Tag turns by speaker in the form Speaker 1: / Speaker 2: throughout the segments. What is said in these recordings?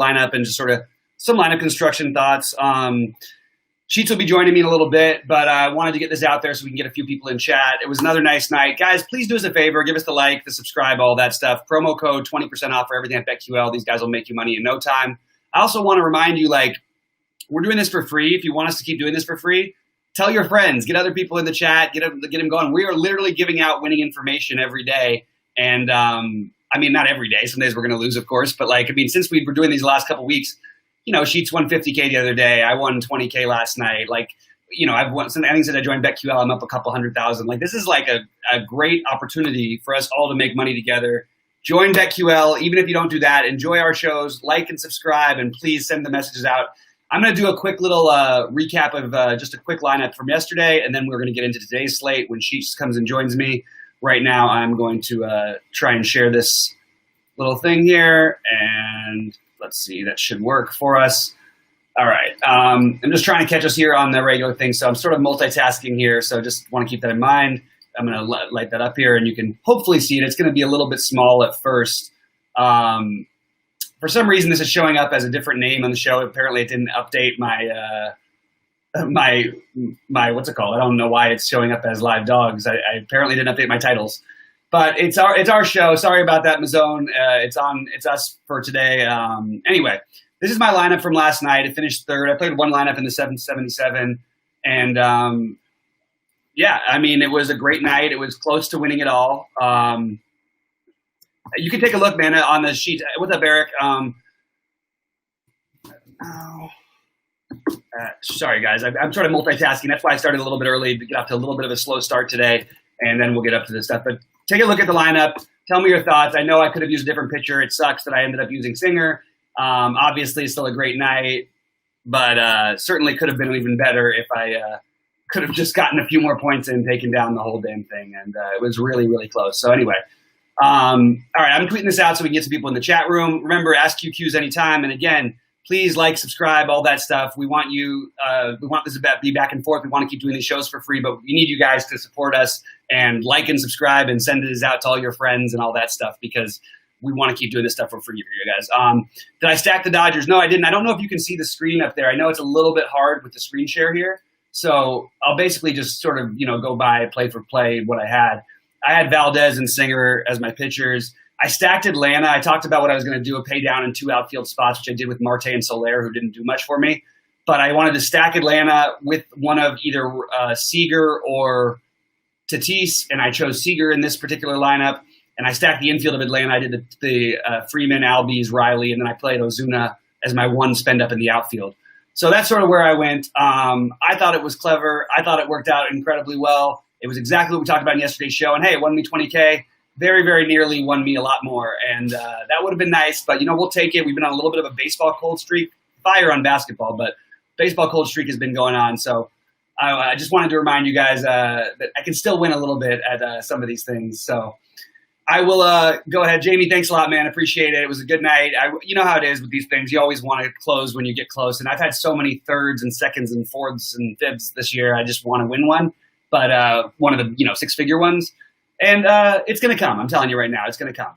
Speaker 1: lineup and just sort of some lineup construction thoughts. Cheats will be joining me in a little bit, but I wanted to get this out there so we can get a few people in chat. It was another nice night. Guys, please do us a favor. Give us the like, the subscribe, all that stuff. Promo code 20% off for everything at BetQL. These guys will make you money in no time. I also want to remind you, like, we're doing this for free. If you want us to keep doing this for free, tell your friends. Get other people in the chat. Get them going. We are literally giving out winning information every day. And, I mean, not every day. Some days we're going to lose, of course. But, like, I mean, since we were doing these last couple weeks, you know, Sheets won 50K the other day. I won 20K last night. Like, you know, I've won some. I think since I joined BetQL, I'm up a couple 100,000. Like, this is like a great opportunity for us all to make money together. Join BetQL. Even if you don't do that, enjoy our shows, like and subscribe, and please send the messages out. I'm going to do a quick little recap of just a quick lineup from yesterday, and then we're going to get into today's slate when Sheets comes and joins me. Right now, I'm going to try and share this little thing here, and let's see, that should work for us. All right. I'm just trying to catch us here on the regular thing, so I'm sort of multitasking here, so just want to keep that in mind. I'm going to light that up here, and you can hopefully see it. It's going to be a little bit small at first. For some reason, this is showing up as a different name on the show. Apparently, it didn't update my what's it called? I don't know why it's showing up as Live Dogs. I apparently didn't update my titles. But it's our show. Sorry about that, Mazone. It's us for today. Anyway, this is my lineup from last night. I finished third. I played one lineup in the 777, and yeah, I mean, it was a great night. It was close to winning it all. You can take a look, man, on the sheet. What's up, Eric? Sorry, guys. I'm sort of multitasking. That's why I started a little bit early to get off to a little bit of a slow start today, and then we'll get up to this stuff. But take a look at the lineup. Tell me your thoughts. I know I could have used a different pitcher. It sucks that I ended up using Singer. Obviously, it's still a great night, but certainly could have been even better if I could have just gotten a few more points and taken down the whole damn thing. And it was really, really close. So anyway, all right, I'm tweeting this out so we can get some people in the chat room. Remember, ask QQs anytime. And again, please like, subscribe, all that stuff. We want you. We want this to be back and forth. We want to keep doing these shows for free, but we need you guys to support us and like and subscribe and send it out to all your friends and all that stuff because we want to keep doing this stuff for free for you guys. Did I stack the Dodgers? No, I didn't. I don't know if you can see the screen up there. I know it's a little bit hard with the screen share here, so I'll basically just sort of go by play for play what I had. I had Valdez and Singer as my pitchers. I stacked Atlanta. I talked about what I was going to do, a pay down in 2 outfield spots, which I did with Marte and Soler, who didn't do much for me. But I wanted to stack Atlanta with one of either Seager or Tatis, and I chose Seager in this particular lineup. And I stacked the infield of Atlanta. I did the Freeman, Albies, Riley, and then I played Ozuna as my one spend up in the outfield. So that's sort of where I went. I thought it was clever. I thought it worked out incredibly well. It was exactly what we talked about in yesterday's show. And hey, it won me 20K. Very, very nearly won me a lot more. And that would have been nice, but we'll take it. We've been on a little bit of a baseball cold streak, fire on basketball, but baseball cold streak has been going on. So I just wanted to remind you guys that I can still win a little bit at some of these things. So I will go ahead. Jamie, thanks a lot, man. Appreciate it. It was a good night. You know how it is with these things. You always want to close when you get close. And I've had so many thirds and seconds and fourths and fifths this year. I just want to win one, but one of the 6-figure ones. And it's going to come. I'm telling you right now, it's going to come.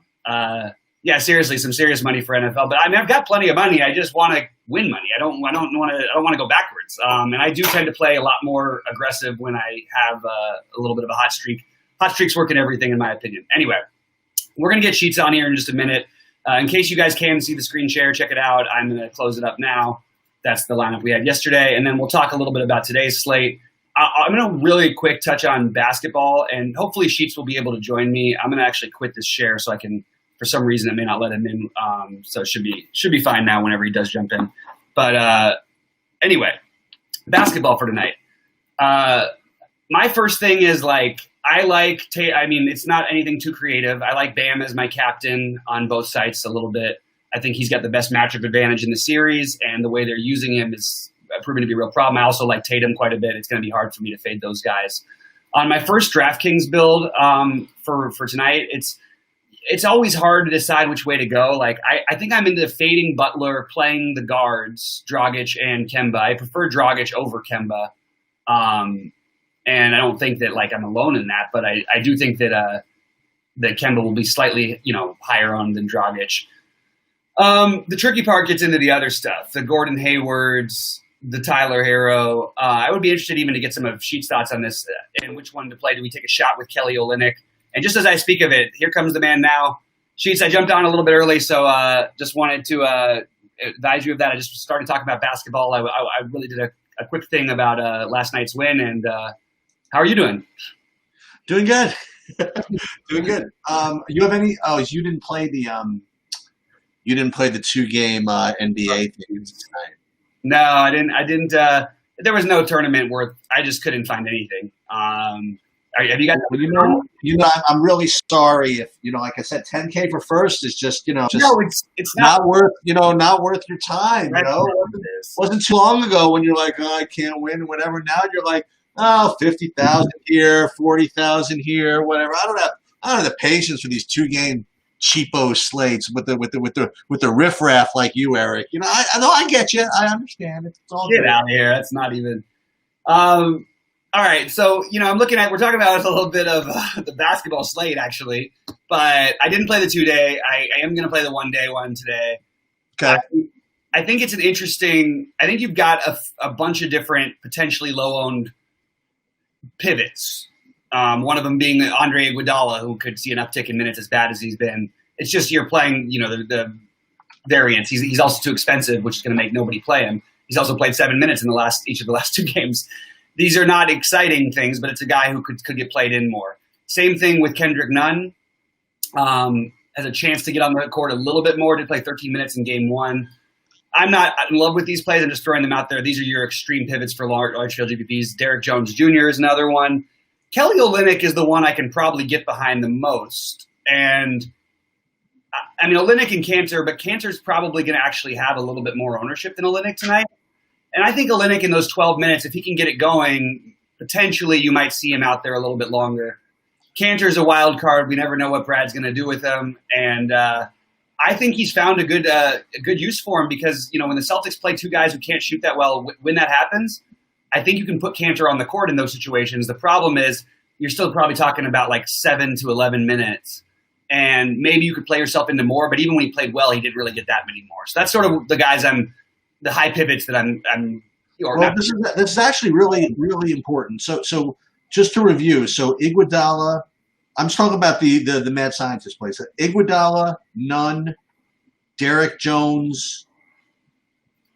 Speaker 1: Yeah, seriously, some serious money for NFL. But I mean, I've got plenty of money. I just want to win money. I don't want to go backwards. And I do tend to play a lot more aggressive when I have a little bit of a hot streak. Hot streaks work in everything, in my opinion. Anyway, we're going to get Sheets on here in just a minute. In case you guys can see the screen share, check it out. I'm going to close it up now. That's the lineup we had yesterday. And then we'll talk a little bit about today's slate. I'm going to really quick touch on basketball, and hopefully Sheets will be able to join me. I'm going to actually quit this share so I can, for some reason, it may not let him in. So it should be fine now whenever he does jump in. But anyway, basketball for tonight. My first thing is it's not anything too creative. I like Bam as my captain on both sides a little bit. I think he's got the best matchup advantage in the series, and the way they're using him is proven to be a real problem. I also like Tatum quite a bit. It's going to be hard for me to fade those guys. On my first DraftKings build for tonight, it's always hard to decide which way to go. Like I think I'm into fading Butler, playing the guards, Dragic and Kemba. I prefer Dragic over Kemba. And I don't think that I'm alone in that, but I do think that Kemba will be slightly higher on than Dragic. The tricky part gets into the other stuff, the Gordon Haywards, the Tyler Hero. I would be interested even to get some of Sheet's thoughts on this and which one to play. Do we take a shot with Kelly Olynyk? And just as I speak of it, here comes the man now. Sheets, I jumped on a little bit early, so just wanted to advise you of that. I just started talking about basketball. I really did a quick thing about last night's win. And how are you doing?
Speaker 2: Doing good. Doing good. You have any? Oh, you didn't play the 2-game NBA things tonight.
Speaker 1: No, I didn't. There was no tournament worth. I just couldn't find anything. Have you guys?
Speaker 2: I'm really sorry if like I said, 10K for first is just no,
Speaker 1: it's
Speaker 2: not worth not worth your time. Right. It wasn't too long ago when you're like, oh, I can't win, whatever. Now you're like, oh, 50,000 here, 40,000 here, whatever. I don't have the patience for these 2-game cheapo slates with the riffraff like you, Eric. I know, I get you. I understand. It's all
Speaker 1: get out of here. That's not even. All right, so we're talking about a little bit of the basketball slate actually, but I didn't play the 2-day. I am going to play the 1-day one today.
Speaker 2: Okay.
Speaker 1: I think it's an interesting. I think you've got a bunch of different potentially low-owned pivots. One of them being Andre Iguodala, who could see an uptick in minutes as bad as he's been. It's just you're playing, the variance. He's also too expensive, which is going to make nobody play him. He's also played 7 minutes in each of the last 2 games. These are not exciting things, but it's a guy who could get played in more. Same thing with Kendrick Nunn. Has a chance to get on the court a little bit more. Did play 13 minutes in game 1. I'm not in love with these plays. I'm just throwing them out there. These are your extreme pivots for large field GPPs. Derek Jones Jr. is another one. Kelly Olynyk is the one I can probably get behind the most. And I mean, Olynyk and Cantor, but Cantor's probably going to actually have a little bit more ownership than Olynyk tonight. And I think Olynyk in those 12 minutes, if he can get it going, potentially you might see him out there a little bit longer. Cantor's a wild card. We never know what Brad's going to do with him. And I think he's found a good use for him because, when the Celtics play 2 guys who can't shoot that well, when that happens, I think you can put Cantor on the court in those situations. The problem is you're still probably talking about like 7 to 11 minutes. And maybe you could play yourself into more, but even when he played well, he didn't really get that many more. So that's sort of the guys the high pivots that I'm
Speaker 2: this is actually really, really important. So just to review, so Iguodala, I'm just talking about the mad scientist plays. So Iguodala, Nunn, Derek Jones,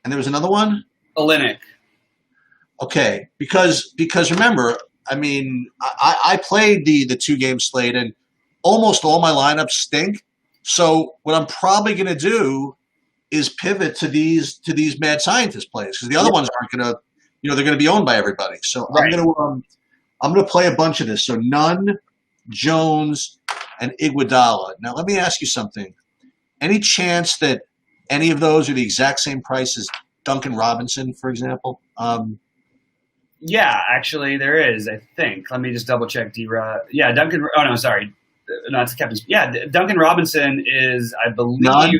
Speaker 2: and there was another one?
Speaker 1: Olynyk.
Speaker 2: Okay, because remember, I mean, I played the 2-game slate and almost all my lineups stink. So what I'm probably going to do is pivot to these mad scientist plays because the other ones aren't going to, they're going to be owned by everybody. So right. I'm going to play a bunch of this. So Nunn, Jones, and Iguodala. Now let me ask you something. Any chance that any of those are the exact same price as Duncan Robinson, for example?
Speaker 1: Yeah, actually there is. I think. Let me just double check. Yeah, Duncan. Oh no, sorry. No, it's the captain's. Yeah, Duncan Robinson is, I believe.
Speaker 2: None?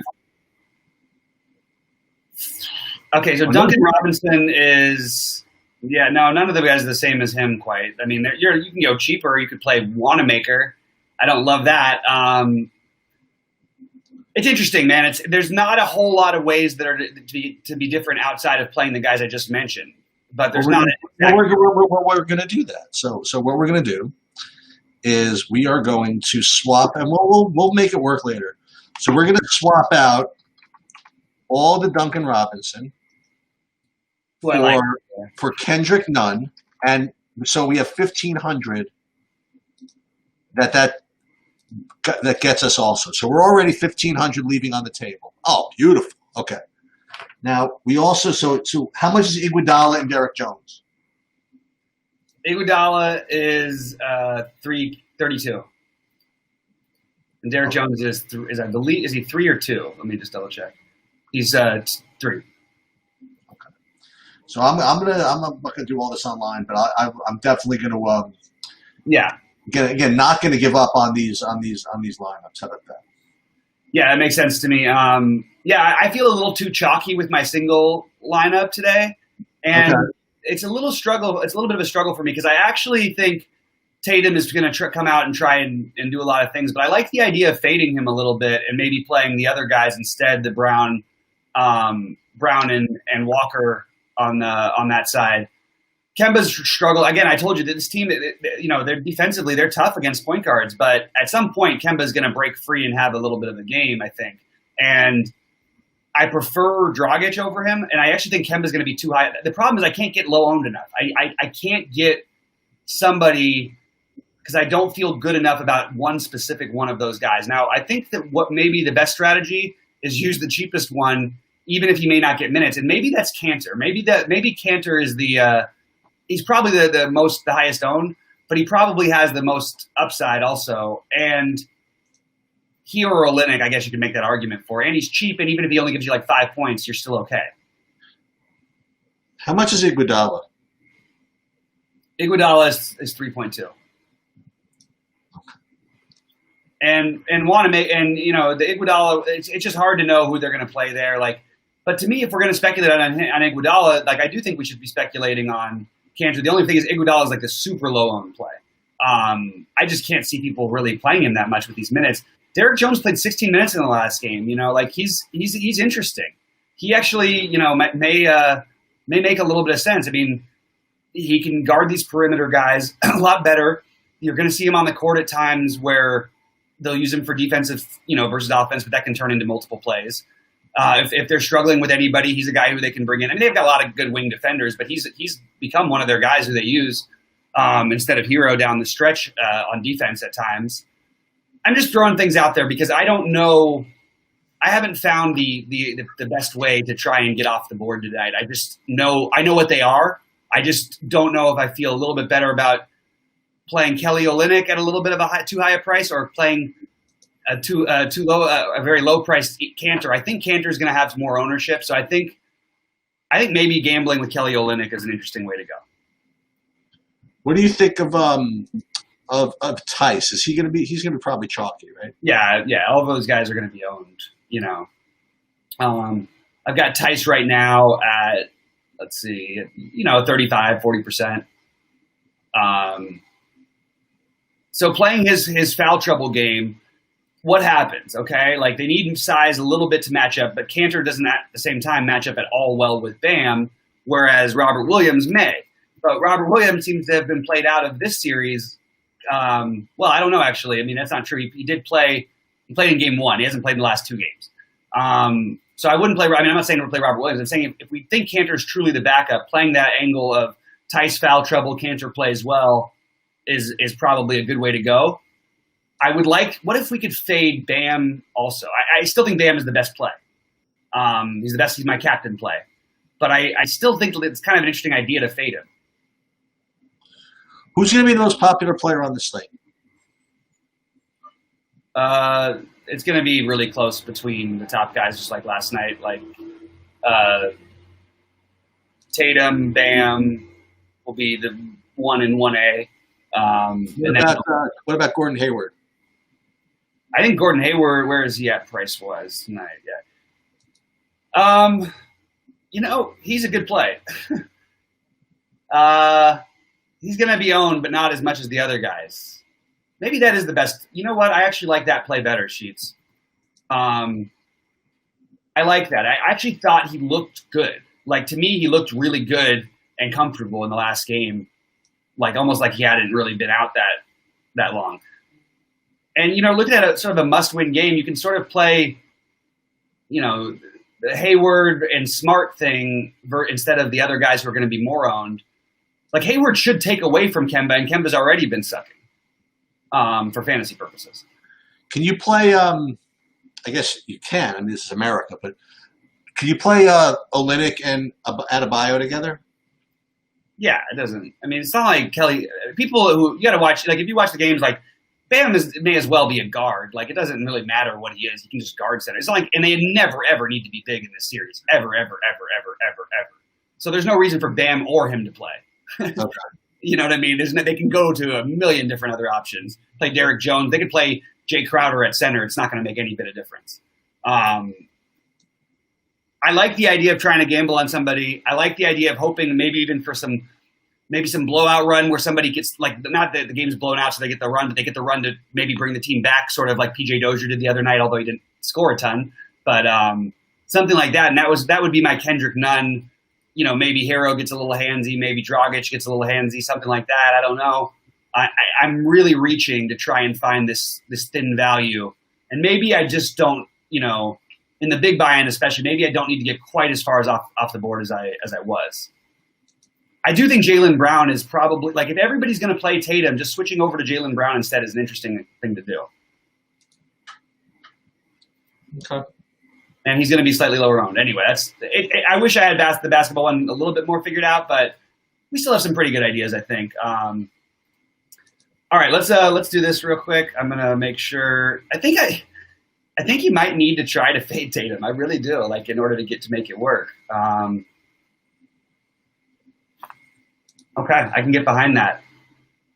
Speaker 1: Okay, so Duncan Robinson is, none of the guys are the same as him quite. I mean, you can go cheaper. You could play Wanamaker. I don't love that. It's interesting, man. There's not a whole lot of ways that are to be different outside of playing the guys I just mentioned. But there's not.
Speaker 2: We're going to do that. So what we're going to do is we are going to swap, and we'll make it work later. So we're going to swap out all the Duncan Robinson for Kendrick Nunn, and so we have 1,500 that gets us also. So we're already 1,500 leaving on the table. Oh, beautiful. Okay. Now we also so how much is Iguodala and Derek Jones?
Speaker 1: Iguodala is 332, and Derek Jones is I believe is he 3 or 2? Let me just double check. He's 3.
Speaker 2: Okay. So I'm not gonna do all this online, but I'm definitely gonna not gonna give up on these lineups. How about that?
Speaker 1: Yeah, that makes sense to me. I feel a little too chalky with my single lineup today, and it's a little struggle. It's a little bit of a struggle for me because I actually think Tatum is going to come out and try and do a lot of things, but I like the idea of fading him a little bit and maybe playing the other guys instead, the Brown and Walker on that side. Kemba's struggle again. I told you that this team, they're defensively they're tough against point guards, but at some point Kemba's going to break free and have a little bit of a game, I think. And I prefer Dragic over him, and I actually think Kemba's going to be too high. The problem is I can't get low owned enough. I can't get somebody because I don't feel good enough about one specific one of those guys. Now, I think that what maybe the best strategy is use the cheapest one, even if he may not get minutes. And maybe that's Cantor. Maybe Cantor is he's probably the highest owned, but he probably has the most upside also. And he or Olynyk, I guess you could make that argument for. And he's cheap, and even if he only gives you like 5 points, you're still okay.
Speaker 2: How much is Iguodala?
Speaker 1: Iguodala is 3.2. And want to make, and the Iguodala, it's just hard to know who they're going to play there. But to me, if we're going to speculate on Iguodala, I do think we should be speculating on Cantor. The only thing is Iguodala is the super low owned play. I just can't see people really playing him that much with these minutes. Derek Jones played 16 minutes in the last game. He's interesting. He actually may make a little bit of sense. I mean, he can guard these perimeter guys a lot better. You're going to see him on the court at times where they'll use him for defensive, versus offense, but that can turn into multiple plays. If they're struggling with anybody, he's a guy who they can bring in. I mean, they've got a lot of good wing defenders, but he's become one of their guys who they use instead of Hero down the stretch on defense at times. I'm just throwing things out there because I don't know. I haven't found the best way to try and get off the board tonight. I know what they are. I just don't know if I feel a little bit better about playing Kelly Olynyk at a little bit of too high a price, or playing a very low priced Cantor. I think Cantor is going to have more ownership, so I think maybe gambling with Kelly Olynyk is an interesting way to go.
Speaker 2: What do you think of Tice? Is he going to be? He's going to be probably chalky, right?
Speaker 1: Yeah. All of those guys are going to be owned. I've got Tice right now at 35, 40%. So playing his foul trouble game, what happens? Okay, they need size a little bit to match up, but Cantor doesn't at the same time match up at all well with Bam, whereas Robert Williams may. But Robert Williams seems to have been played out of this series. Well, I don't know actually. I mean, that's not true. He did play. He played in game 1. He hasn't played in the last 2 games. So I wouldn't play. I mean, I'm not saying we'll play Robert Williams. I'm saying if we think Cantor is truly the backup, playing that angle of Tice foul trouble, Cantor plays well, is probably a good way to go. I would like. What if we could fade Bam also? I still think Bam is the best play. He's the best. He's my captain play. But I still think it's kind of an interesting idea to fade him.
Speaker 2: Who's going to be the most popular player on the slate?
Speaker 1: It's going to be really close between the top guys, just like last night. Tatum, Bam will be the 1 and 1A.
Speaker 2: What about Gordon Hayward?
Speaker 1: I think Gordon Hayward, where is he at price-wise tonight? Yeah. He's a good play. He's going to be owned, but not as much as the other guys. Maybe that is the best. You know what? I actually like that play better, Sheets. I like that. I actually thought he looked good. To me, he looked really good and comfortable in the last game. Almost like he hadn't really been out that long. And, looking at a sort of a must-win game, you can sort of play, the Hayward and Smart thing instead of the other guys who are going to be more owned. Hayward should take away from Kemba, and Kemba's already been sucking for fantasy purposes.
Speaker 2: Can you play I guess you can. I mean, this is America, but can you play Olynyk and Adebayo together?
Speaker 1: Yeah, it doesn't. I mean, it's not like Kelly. People who you got to watch. If you watch the games, Bam may as well be a guard. It doesn't really matter what he is. He can just guard center. It's not and they never ever need to be big in this series. Ever. So there's no reason for Bam or him to play. Okay. You know what I mean? They can go to a million different other options. Play Derek Jones. They could play Jay Crowder at center. It's not going to make any bit of difference. I like the idea of trying to gamble on somebody. I like the idea of hoping maybe even for some maybe some blowout run where somebody gets, like, not that the game's blown out so they get the run, but they get the run to maybe bring the team back, sort of like PJ Dozier did the other night, although he didn't score a ton. But something like that. And that would be my Kendrick Nunn. You know, maybe Hero gets a little handsy, maybe Dragic gets a little handsy, something like that. I don't know. I'm really reaching to try and find this thin value. And maybe I just don't, you know, in the big buy-in especially, maybe I don't need to get quite as far as off the board as I was. I do think Jaylen Brown is probably, like, if everybody's going to play Tatum, just switching over to Jaylen Brown instead is an interesting thing to do.
Speaker 2: Okay.
Speaker 1: And he's going to be slightly lower owned. Anyway, I wish I had the basketball one a little bit more figured out, but we still have some pretty good ideas, I think. All right, let's do this real quick. I'm going to make sure. I think you might need to try to fade Tatum. I really do, like, in order to make it work. Okay, I can get behind that.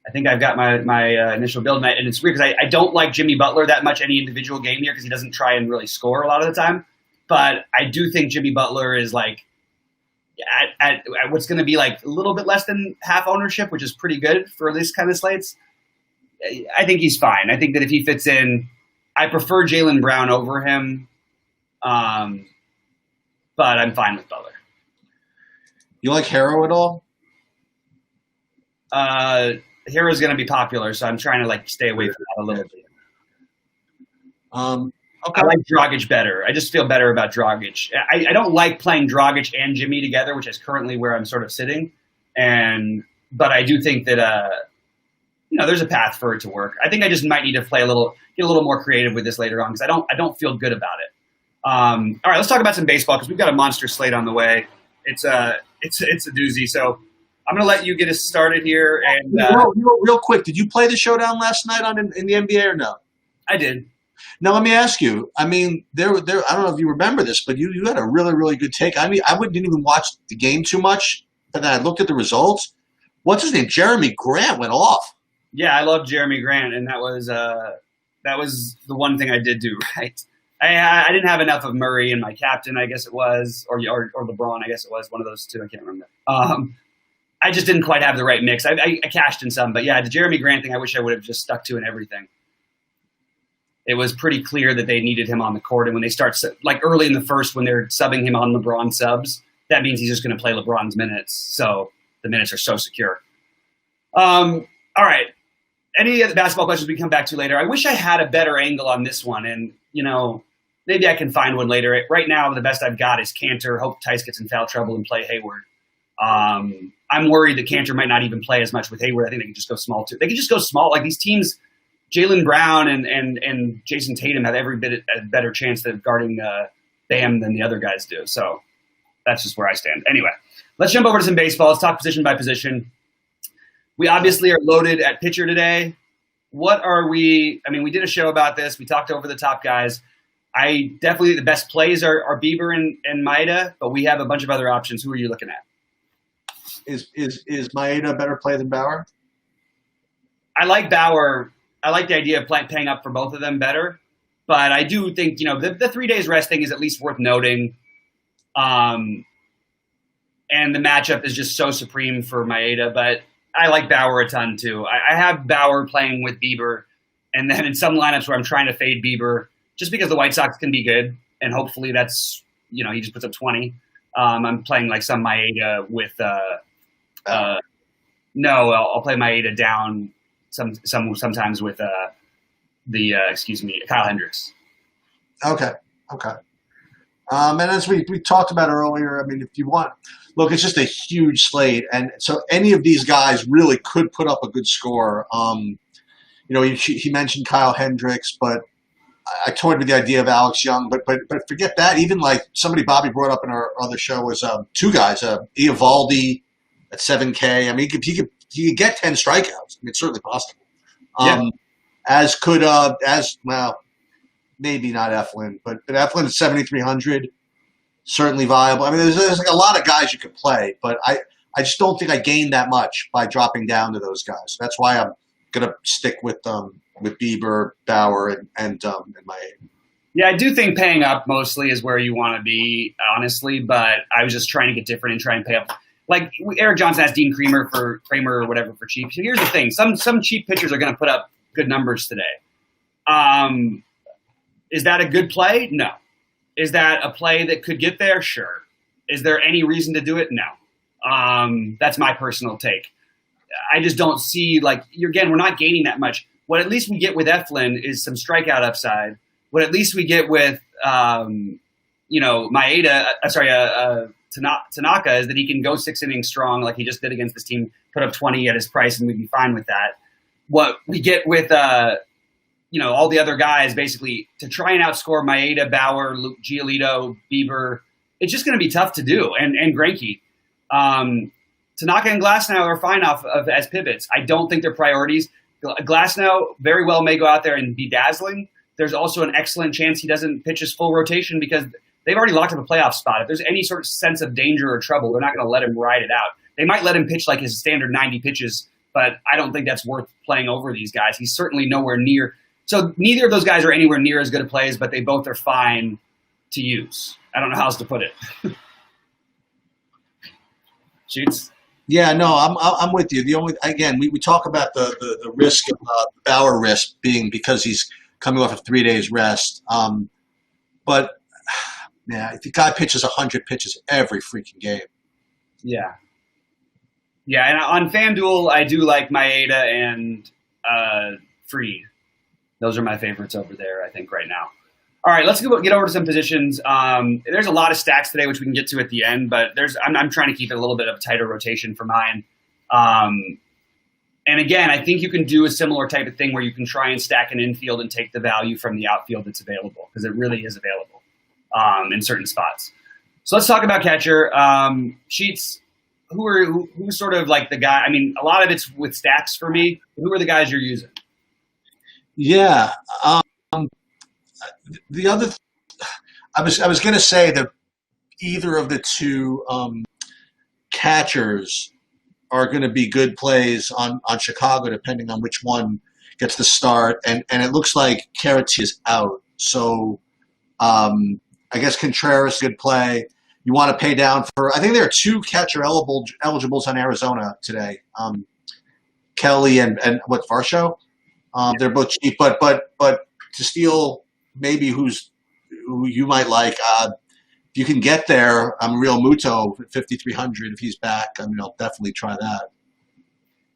Speaker 1: I think I've got my initial build, and it's weird because I don't like Jimmy Butler that much any individual game here because he doesn't try and really score a lot of the time. But I do think Jimmy Butler is, like, at what's going to be like a little bit less than half ownership, which is pretty good for this kind of slates. I think he's fine. I think that if he fits in, I prefer Jaylen Brown over him, but I'm fine with Butler.
Speaker 2: You like Hero at all?
Speaker 1: Hero's going to be popular, so I'm trying to, like, stay away from that a little bit.
Speaker 2: Okay.
Speaker 1: I like Dragic better. I just feel better about Dragic. I don't like playing Dragic and Jimmy together, which is currently where I'm sort of sitting. But I do think that there's a path for it to work. I think I just might need to get a little more creative with this later on because I don't feel good about it. All right, let's talk about some baseball because we've got a monster slate on the way. It's a doozy. So I'm going to let you get us started here. And
Speaker 2: real quick, did you play the showdown last night in the NBA or no?
Speaker 1: I did.
Speaker 2: Now let me ask you. I mean, there. I don't know if you remember this, but you had a really, really good take. I mean, didn't even watch the game too much, but then I looked at the results. What's his name? Jeremy Grant went off.
Speaker 1: Yeah, I love Jeremy Grant, and that was the one thing I did do right. I didn't have enough of Murray in my captain, I guess it was, or LeBron, I guess it was, one of those two. I can't remember. I just didn't quite have the right mix. I cashed in some, but yeah, the Jeremy Grant thing I wish I would have just stuck to in everything. It was pretty clear that they needed him on the court, and when they start, like early in the first, when they're subbing him on LeBron subs, that means he's just going to play LeBron's minutes, so the minutes are so secure. All right. Any other basketball questions we can come back to later? I wish I had a better angle on this one, and, maybe I can find one later. Right now, the best I've got is Cantor. Hope Tice gets in foul trouble and play Hayward. I'm worried that Cantor might not even play as much with Hayward. I think they can just go small, too. They can just go small. Like, these teams, Jaylen Brown and Jason Tatum have every bit a better chance of guarding Bam than the other guys do. So that's just where I stand. Anyway, let's jump over to some baseball. Let's talk position by position. We obviously are loaded at pitcher today. What are we – I mean, we did a show about this. We talked over the top guys. I definitely think the best plays are Bieber and Maeda, but we have a bunch of other options. Who are you looking at?
Speaker 2: Is Maeda a better play than Bauer?
Speaker 1: I like Bauer. I like the idea of paying up for both of them better. But I do think, the 3 days rest thing is at least worth noting. And the matchup is just so supreme for Maeda, but – I like Bauer a ton, too. I have Bauer playing with Bieber, and then in some lineups where I'm trying to fade Bieber, just because the White Sox can be good, and hopefully that's, he just puts up 20. I'm playing like some Maeda with I'll play Maeda down sometimes with Kyle Hendricks.
Speaker 2: Okay. And as we talked about earlier, I mean, if you want, look, it's just a huge slate, and so any of these guys really could put up a good score. He mentioned Kyle Hendricks, but I toyed with the idea of Alex Young, but forget that. Even like somebody Bobby brought up in our other show was two guys, Iguodala at 7K. I mean, he could get 10 strikeouts. I mean, it's certainly possible. As could maybe not Eflin, but Eflin at 7,300, certainly viable. I mean, there's like a lot of guys you could play, but I just don't think I gained that much by dropping down to those guys. That's why I'm gonna stick with Bieber, Bauer, and Maeda.
Speaker 1: Yeah, I do think paying up mostly is where you want to be, honestly. But I was just trying to get different and try and pay up. like Eric Johnson has Dean Kramer or whatever for cheap. So here's the thing: some cheap pitchers are going to put up good numbers today. Is that a good play? No. Is that a play that could get there? Sure. Is there any reason to do it? No. That's my personal take. I just don't see, like, we're not gaining that much. What at least we get with Eflin is some strikeout upside. What at least we get with, Tanaka is that he can go 6 innings strong like he just did against this team, put up 20 at his price, and we'd be fine with that. What we get with, all the other guys, basically, to try and outscore Maeda, Bauer, Luke, Giolito, Bieber, it's just going to be tough to do. And Greinke. Tanaka and Glasnow are fine off of as pivots. I don't think they're priorities. Glasnow very well may go out there and be dazzling. There's also an excellent chance he doesn't pitch his full rotation because they've already locked up a playoff spot. If there's any sort of sense of danger or trouble, they're not going to let him ride it out. They might let him pitch like his standard 90 pitches, but I don't think that's worth playing over these guys. He's certainly nowhere near. So neither of those guys are anywhere near as good a plays, but they both are fine to use. I don't know how else to put it. Shoots.
Speaker 2: Yeah, no, I'm with you. The only we talk about the risk of Bauer risk being because he's coming off of 3 days rest. But if the guy pitches 100 pitches every freaking game.
Speaker 1: Yeah. Yeah, and on FanDuel, I do like Maeda and Fried. Those are my favorites over there, I think, right now. All right, let's get over to some positions. There's a lot of stacks today, which we can get to at the end, but I'm trying to keep it a little bit of a tighter rotation for mine. And again, I think you can do a similar type of thing where you can try and stack an infield and take the value from the outfield that's available, because it really is available in certain spots. So let's talk about catcher. Sheets, who's sort of like the guy? I mean, a lot of it's with stacks for me. Who are the guys you're using?
Speaker 2: Yeah. The other, I was going to say that either of the two catchers are going to be good plays on Chicago, depending on which one gets the start. And it looks like Carati is out. So I guess Contreras, good play. You want to pay down for, I think there are 2 catcher eligibles on Arizona today. Kelly and Varsho. They're both cheap, but to steal maybe who you might like, if you can get there, Real Muto at 5,300 if he's back. I mean, I'll definitely try that.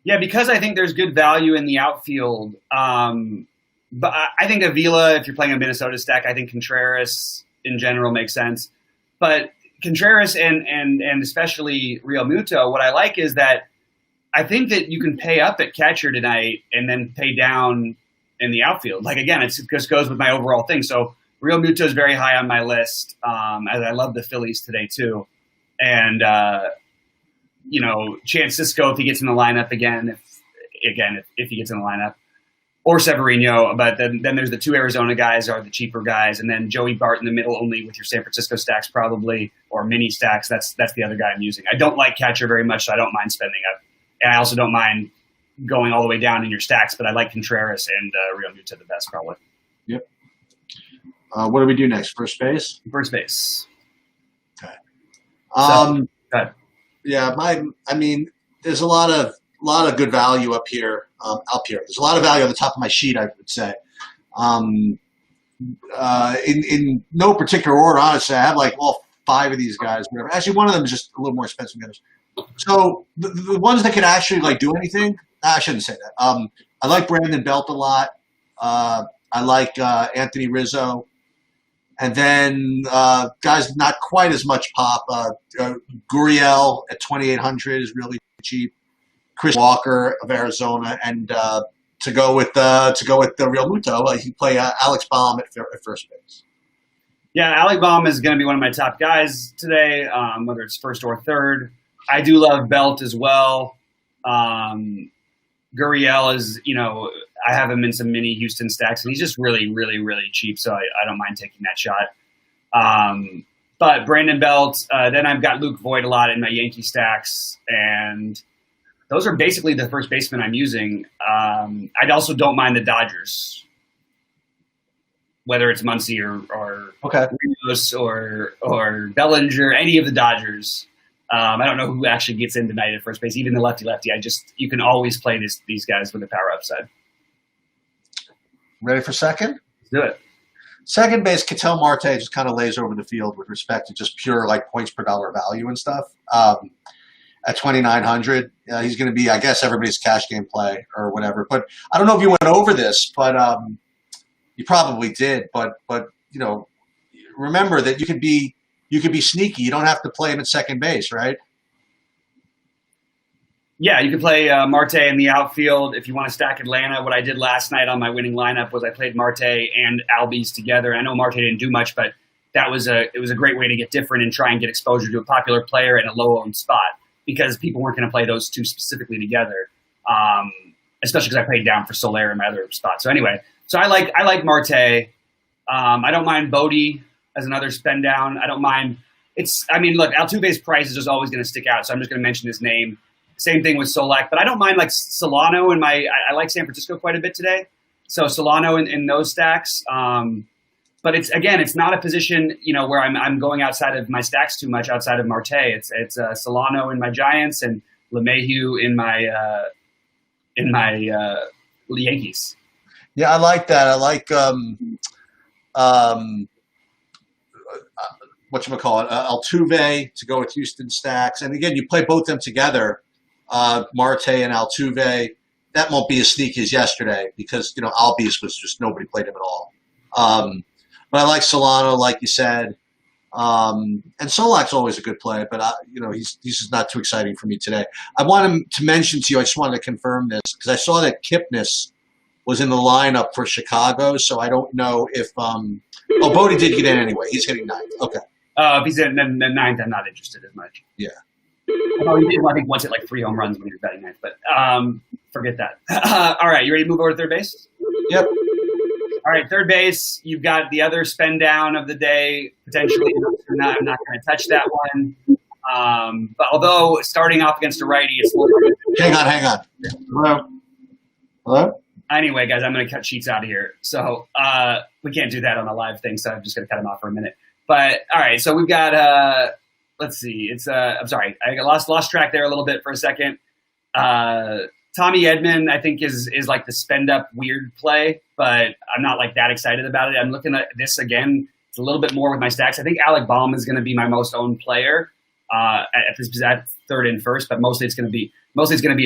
Speaker 1: Yeah, because I think there's good value in the outfield. But I think Avila, if you're playing a Minnesota stack, I think Contreras in general makes sense. But Contreras and especially Real Muto, what I like is that I think that you can pay up at catcher tonight and then pay down in the outfield. Like, again, it just goes with my overall thing. So Real Muto is very high on my list, as I love the Phillies today too. And, Chance Sisco, if he gets in the lineup again, if he gets in the lineup, or Severino. But then there's the 2 Arizona guys are the cheaper guys. And then Joey Bart in the middle only with your San Francisco stacks probably, or mini stacks. That's the other guy I'm using. I don't like catcher very much, so I don't mind spending up. And I also don't mind going all the way down in your stacks, but I like Contreras and Real Muto the best probably.
Speaker 2: Yep. What do we do next? First base?
Speaker 1: First base.
Speaker 2: Okay.
Speaker 1: Go ahead.
Speaker 2: Yeah, there's a lot of good value up here. There's a lot of value on the top of my sheet, I would say. In no particular order, honestly, I have like all 5 of these guys. Whatever. Actually, one of them is just a little more expensive than the others. So the ones that can actually like do anything, I shouldn't say that. I like Brandon Belt a lot. I like Anthony Rizzo. And then guys not quite as much pop. Gurriel at 2,800 is really cheap. Chris Walker of Arizona, and to go with the Real Muto, he play Alex Baum at first base.
Speaker 1: Yeah, Alec Baum is going to be one of my top guys today, whether it's first or third. I do love Belt as well. Gurriel is, I have him in some mini Houston stacks, and he's just really, really, really cheap, so I don't mind taking that shot. But Brandon Belt, then I've got Luke Voigt a lot in my Yankee stacks, and those are basically the first baseman I'm using. I also don't mind the Dodgers, whether it's Muncy or
Speaker 2: okay.
Speaker 1: Rios or Bellinger, any of the Dodgers. I don't know who actually gets in tonight at first base, even the lefty-lefty. You can always play these guys with the power upside.
Speaker 2: Ready for second?
Speaker 1: Let's do it.
Speaker 2: Second base, Katel Marte just kind of lays over the field with respect to just pure like points per dollar value and stuff. At 2,900, he's going to be, I guess, everybody's cash game play or whatever. But I don't know if you went over this, but you probably did. But remember that you could be sneaky. You don't have to play him at second base, right?
Speaker 1: Yeah, you can play Marte in the outfield if you want to stack Atlanta. What I did last night on my winning lineup was I played Marte and Albies together. I know Marte didn't do much, but it was a great way to get different and try and get exposure to a popular player in a low-owned spot because people weren't going to play those two specifically together, especially because I played down for Soler in my other spot. So anyway, I like Marte. I don't mind Bodie as another spend down. I don't mind. Look, Altuve's price is just always going to stick out, so I'm just going to mention his name. Same thing with Solak, but I don't mind like Solano I like San Francisco quite a bit today. So Solano in those stacks. But it's not a position, where I'm going outside of my stacks too much outside of Marte. It's Solano in my Giants and LeMahieu in my Yankees.
Speaker 2: Yeah, I like that. I like whatchamacallit, Altuve to go with Houston stacks. And again, you play both them together. Marte and Altuve, that won't be as sneaky as yesterday because, Albies was just nobody played him at all. But I like Solano, like you said. And Solak's always a good play, but, he's just not too exciting for me today. I wanted to mention to you, I just wanted to confirm this because I saw that Kipnis was in the lineup for Chicago, so I don't know if Bodie did get in anyway. He's hitting ninth. Okay.
Speaker 1: If he's in the ninth, I'm not interested as much.
Speaker 2: Yeah.
Speaker 1: Although he did, I think, once hit like 3 home runs when he was batting ninth, but forget that. All right, you ready to move over to third base?
Speaker 2: Yep.
Speaker 1: All right, third base, you've got the other spend down of the day, potentially. I'm not going to touch that one. But although starting off against a righty, it's
Speaker 2: Hang on. Hello?
Speaker 1: Anyway, guys, I'm going to cut Sheets out of here. So we can't do that on a live thing, so I'm just going to cut him off for a minute. But, all right, so we've got let's see. It's I'm sorry, I lost track there a little bit for a second. Tommy Edman, I think, is like the spend up weird play, but I'm not like that excited about it. I'm looking at this again. It's a little bit more with my stacks. I think Alec Baum is going to be my most owned player at third and first, but mostly it's going to be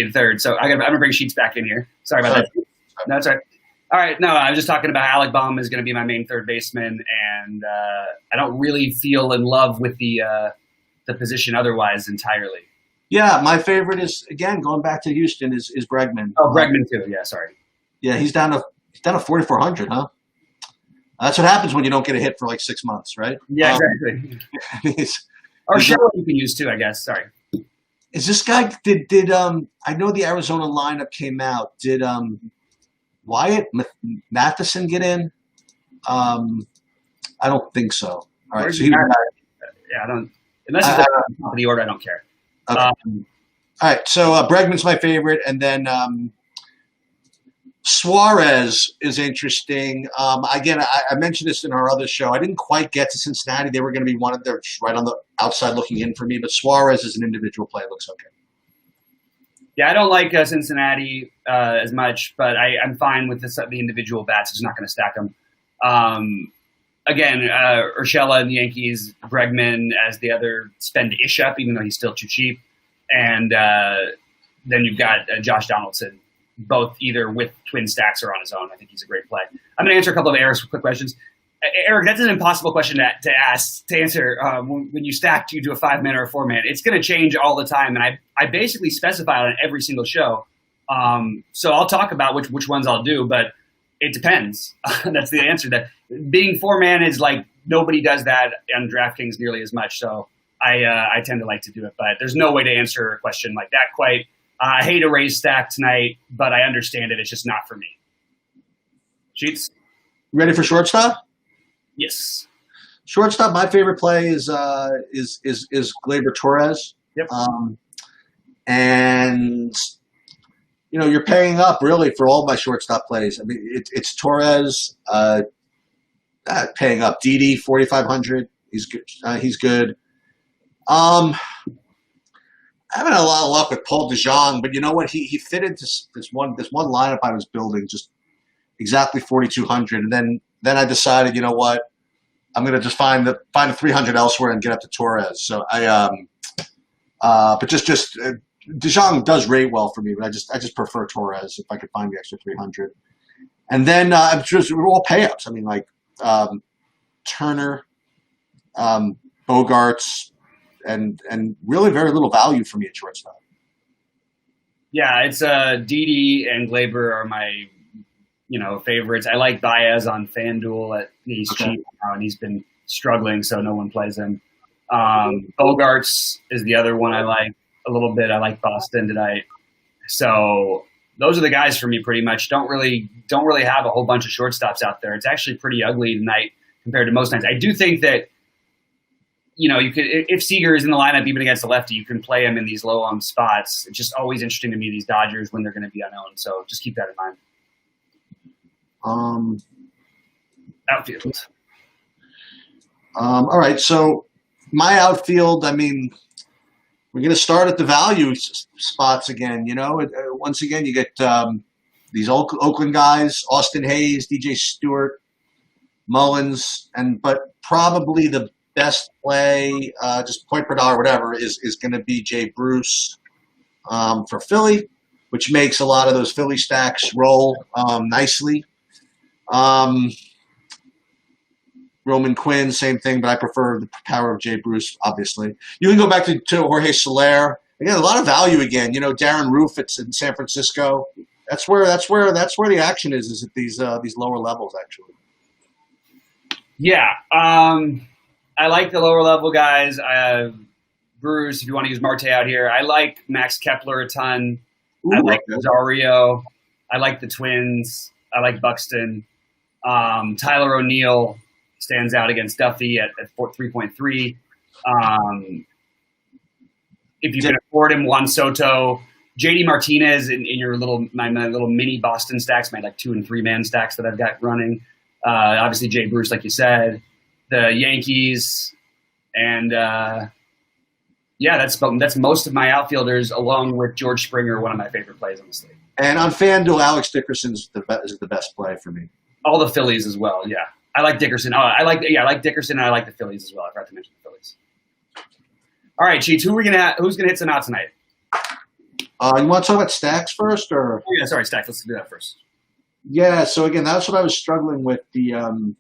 Speaker 1: in third. So I'm going to bring Sheets back in here. Sorry about that. No, that's all right. All right. No, I was just talking about Alec Baum is going to be my main third baseman, and I don't really feel in love with the position otherwise entirely.
Speaker 2: Yeah, my favorite is, again, going back to Houston, is Bregman.
Speaker 1: Oh, Bregman too. Yeah, sorry.
Speaker 2: Yeah, he's down to 4,400, huh? That's what happens when you don't get a hit for like 6 months, right?
Speaker 1: Yeah, exactly. Or Sherwood you can use too, I guess. Sorry.
Speaker 2: Is this guy did I know the Arizona lineup came out. Did Wyatt Matheson get in? I don't think so. All right, so
Speaker 1: I don't. Unless it's at the top of the order, I don't care.
Speaker 2: Okay. All right, so Bregman's my favorite, and then Suarez is interesting. Again, I mentioned this in our other show. I didn't quite get to Cincinnati. They were going to be one of their right on the outside looking in for me, but Suarez as an individual play looks okay.
Speaker 1: Yeah, I don't like Cincinnati as much, but I'm fine with the individual bats. Just not going to stack them. Again, Urshela and the Yankees, Bregman as the other spend-ish up, even though he's still too cheap. And then you've got Josh Donaldson, both either with twin stacks or on his own. I think he's a great play. I'm going to answer a couple of Eric's quick questions. Eric, that's an impossible question to answer. When you stack, do you do a 5-man or a 4-man? It's going to change all the time, and I basically specify on every single show. So I'll talk about which ones I'll do, but it depends. That's the answer. That being 4-man is like nobody does that on DraftKings nearly as much. So I tend to like to do it, but there's no way to answer a question like that quite. I hate a raise stack tonight, but I understand it. It's just not for me. Sheets?
Speaker 2: Ready for shortstop?
Speaker 1: Yes.
Speaker 2: Shortstop, my favorite play is Gleyber Torres.
Speaker 1: Yep.
Speaker 2: And you're paying up really for all my shortstop plays. I mean, it's Torres paying up. Didi 4,500. He's good. having a lot of luck with Paul DeJong, but you know what? He fit into this one lineup I was building just exactly 4,200, and then I decided, you know what? I'm going to just find the 300 elsewhere and get up to Torres. So but just DeJong does rate well for me, but I just prefer Torres if I could find the extra 300. And then we're all payups. I mean, like Turner, Bogarts, and really very little value for me at shortstop.
Speaker 1: Yeah, it's Didi and Glaber are my favorites. I like Baez on FanDuel. He's cheap now, and he's been struggling, so no one plays him. Bogarts is the other one I like a little bit. I like Boston tonight. So those are the guys for me pretty much. Don't really have a whole bunch of shortstops out there. It's actually pretty ugly tonight compared to most nights. I do think that you could, if Seager is in the lineup even against the lefty, you can play him in these low-owned spots. It's just always interesting to me, these Dodgers, when they're going to be unowned. So just keep that in mind. Outfield.
Speaker 2: All right, so my outfield, I mean, we're going to start at the value spots again. Once again, you get these Oakland guys, Austin Hayes, DJ Stewart, Mullins, but probably the best play, just point per dollar, whatever, is going to be Jay Bruce for Philly, which makes a lot of those Philly stacks roll nicely. Roman Quinn, same thing, but I prefer the power of Jay Bruce, obviously. You can go back to Jorge Soler. Again, a lot of value again. Darren Roof, it's in San Francisco. That's where the action is at these lower levels, actually.
Speaker 1: Yeah. I like the lower level guys. Bruce, if you want to use Marte out here. I like Max Kepler a ton.
Speaker 2: Ooh,
Speaker 1: I like Rosario. I like the Twins. I like Buxton. Tyler O'Neill stands out against Duffy at 3.3. If you can afford him, Juan Soto. JD Martinez in my little mini Boston stacks, my like 2 and 3 man stacks that I've got running. Obviously Jay Bruce, like you said. The Yankees, and that's most of my outfielders, along with George Springer, one of my favorite plays on the slate.
Speaker 2: And on FanDuel, Alex Dickerson is the best play for me.
Speaker 1: All the Phillies as well, yeah. I like Dickerson. I like Dickerson, and I like the Phillies as well. I forgot to mention the Phillies. All right, Cheats, who's gonna hit some out tonight?
Speaker 2: You want to talk about stacks first, or?
Speaker 1: Oh, yeah, sorry, stacks. Let's do that first.
Speaker 2: Yeah. So again, that's what I was struggling with in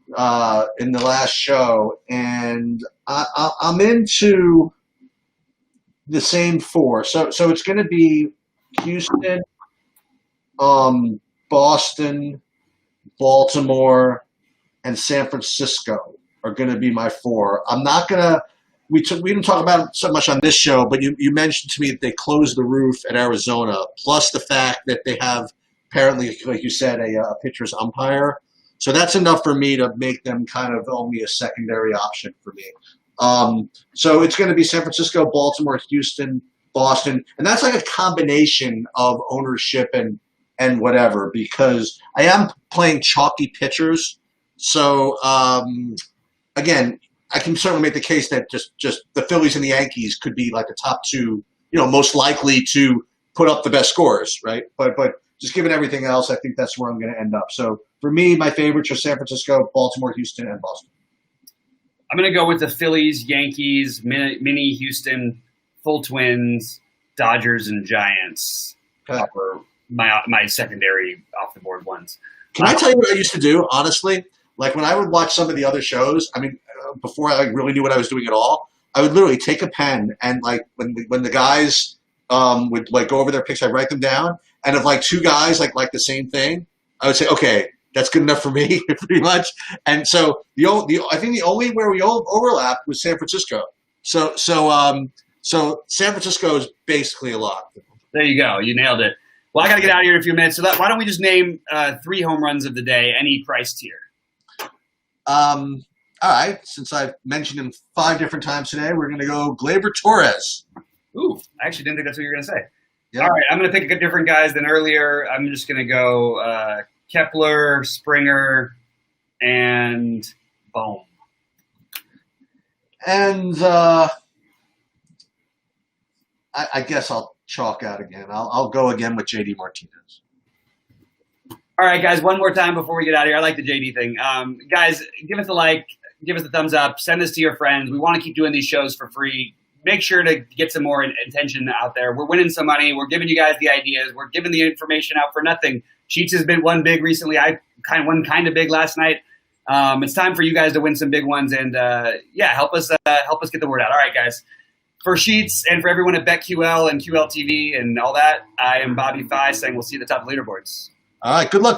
Speaker 2: the last show, and I'm into the same 4. So it's going to be Houston, Boston, Baltimore, and San Francisco are going to be my 4. I'm not going to. We didn't talk about it so much on this show, but you mentioned to me that they closed the roof at Arizona, plus the fact that they have apparently, like you said, a pitcher's umpire. So that's enough for me to make them kind of only a secondary option for me. So it's going to be San Francisco, Baltimore, Houston, Boston. And that's like a combination of ownership and whatever, because I am playing chalky pitchers. So, again, I can certainly make the case that just the Phillies and the Yankees could be like the top 2, most likely to put up the best scores, right? But just given everything else, I think that's where I'm going to end up. So for me, my favorites are San Francisco, Baltimore, Houston, and Boston.
Speaker 1: I'm going to go with the Phillies, Yankees, mini Houston, full Twins, Dodgers, and Giants for my secondary off-the-board ones.
Speaker 2: Can I tell you what I used to do, honestly? Like when I would watch some of the other shows, I mean, before I really knew what I was doing at all, I would literally take a pen and like when the guys would like go over their picks, I'd write them down. And if like 2 guys like the same thing, I would say, okay, that's good enough for me, pretty much. And so I think the only where we all overlapped was San Francisco. So San Francisco is basically a lock.
Speaker 1: There you go. You nailed it. Well, I got to get out of here in a few minutes. So why don't we just name 3 home runs of the day, any price tier?
Speaker 2: All right. Since I've mentioned him 5 different times today, we're going to go Gleyber Torres.
Speaker 1: Ooh, I actually didn't think that's what you were going to say.
Speaker 2: Yep.
Speaker 1: All right, I'm going to pick different guys than earlier. I'm just going to go Kepler, Springer, and Bohm.
Speaker 2: And I guess I'll chalk out again. I'll go again with JD Martinez.
Speaker 1: All right, guys, one more time before we get out of here. I like the JD thing. Guys, give us a like, give us a thumbs up, send this to your friends. We want to keep doing these shows for free. Make sure to get some more attention out there. We're winning some money. We're giving you guys the ideas. We're giving the information out for nothing. Sheets has been one big recently. I won kind of big last night. It's time for you guys to win some big ones and help us get the word out. All right, guys. For Sheets and for everyone at BetQL and QLTV and all that, I am Bobby Fye saying we'll see you at the top of the leaderboards.
Speaker 2: All right. Good luck.